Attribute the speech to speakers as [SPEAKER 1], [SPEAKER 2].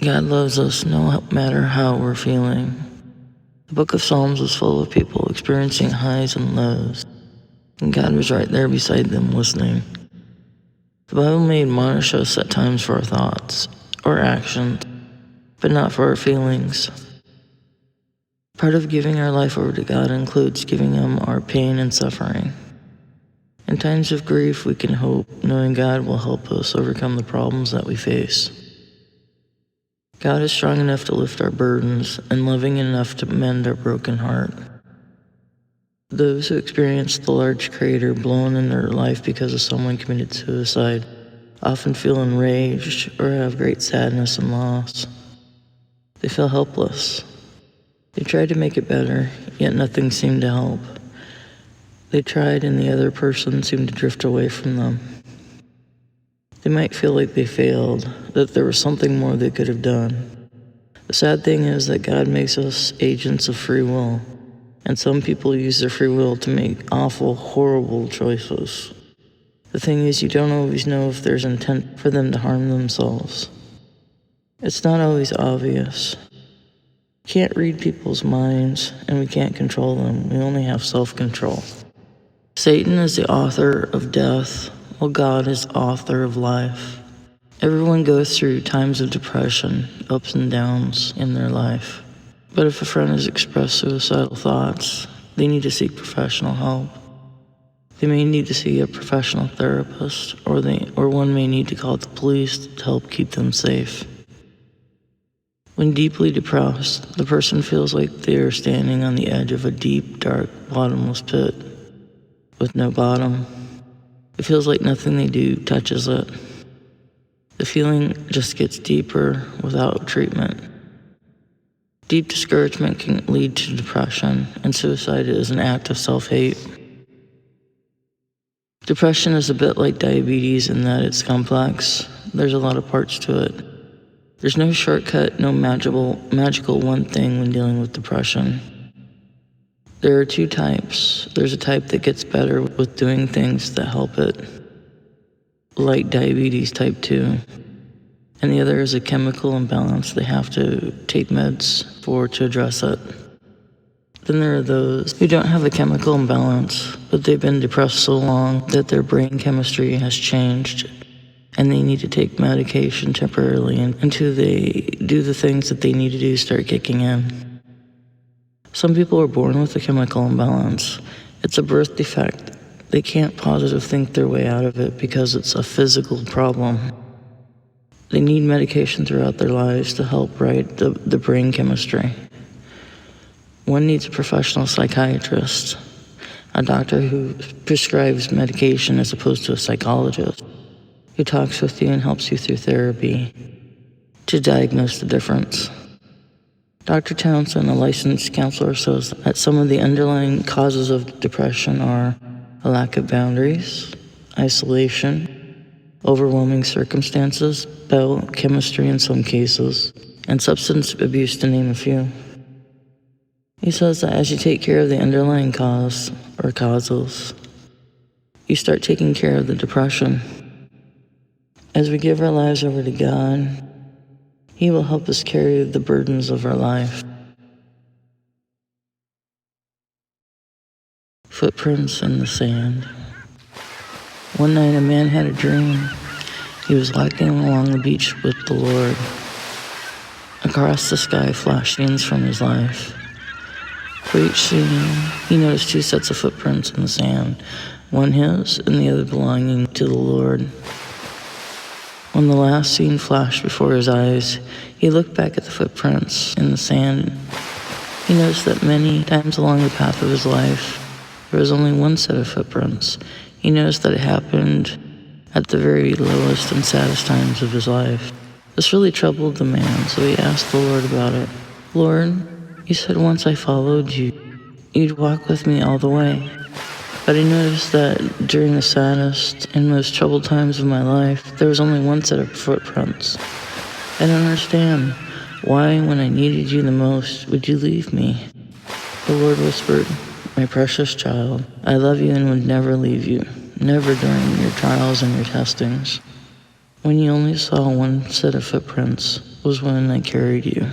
[SPEAKER 1] God loves us no matter how we're feeling. The book of Psalms was full of people experiencing highs and lows, and God was right there beside them listening. The Bible may admonish us at times for our thoughts or actions, but not for our feelings. Part of giving our life over to God includes giving Him our pain and suffering. In times of grief, we can hope, knowing God will help us overcome the problems that we face. God is strong enough to lift our burdens and loving enough to mend our broken heart. Those who experience the large crater blown in their life because of someone committed suicide often feel enraged or have great sadness and loss. They feel helpless. They tried to make it better, yet nothing seemed to help. They tried and the other person seemed to drift away from them. They might feel like they failed, that there was something more they could have done. The sad thing is that God makes us agents of free will, and some people use their free will to make awful, horrible choices. The thing is, you don't always know if there's intent for them to harm themselves. It's not always obvious. We can't read people's minds, and we can't control them. We only have self-control. Satan is the author of death, while God is author of life. Everyone goes through times of depression, ups and downs in their life. But if a friend has expressed suicidal thoughts, they need to seek professional help. They may need to see a professional therapist, or one may need to call the police to help keep them safe. When deeply depressed, the person feels like they are standing on the edge of a deep, dark, bottomless pit with no bottom. It feels like nothing they do touches it. The feeling just gets deeper without treatment. Deep discouragement can lead to depression, and suicide is an act of self-hate. Depression is a bit like diabetes in that it's complex. There's a lot of parts to it. There's no shortcut, no magical one thing when dealing with depression. There are two types. There's a type that gets better with doing things that help it, like diabetes type 2. And the other is a chemical imbalance they have to take meds for to address it. Then there are those who don't have a chemical imbalance, but they've been depressed so long that their brain chemistry has changed, and they need to take medication temporarily until they do the things that they need to do start kicking in. Some people are born with a chemical imbalance. It's a birth defect. They can't positive think their way out of it because it's a physical problem. They need medication throughout their lives to help right the brain chemistry. One needs a professional psychiatrist, a doctor who prescribes medication as opposed to a psychologist, who talks with you and helps you through therapy to diagnose the difference. Dr. Townsend, a licensed counselor, says that some of the underlying causes of depression are a lack of boundaries, isolation, overwhelming circumstances, biochemistry in some cases, and substance abuse, to name a few. He says that as you take care of the underlying cause or causes, you start taking care of the depression. As we give our lives over to God, He will help us carry the burdens of our life. Footprints in the sand. One night a man had a dream. He was walking along the beach with the Lord. Across the sky flashed scenes from his life. For each scene, he noticed two sets of footprints in the sand, one his and the other belonging to the Lord. When the last scene flashed before his eyes, he looked back at the footprints in the sand. He noticed that many times along the path of his life, there was only one set of footprints. He noticed that it happened at the very lowest and saddest times of his life. This really troubled the man, so he asked the Lord about it. Lord, you said once I followed you, you'd walk with me all the way. But I noticed that during the saddest and most troubled times of my life, there was only one set of footprints. I don't understand. Why, when I needed you the most, would you leave me? The Lord whispered, my precious child, I love you and would never leave you, never during your trials and your testings. When you only saw one set of footprints, was when I carried you.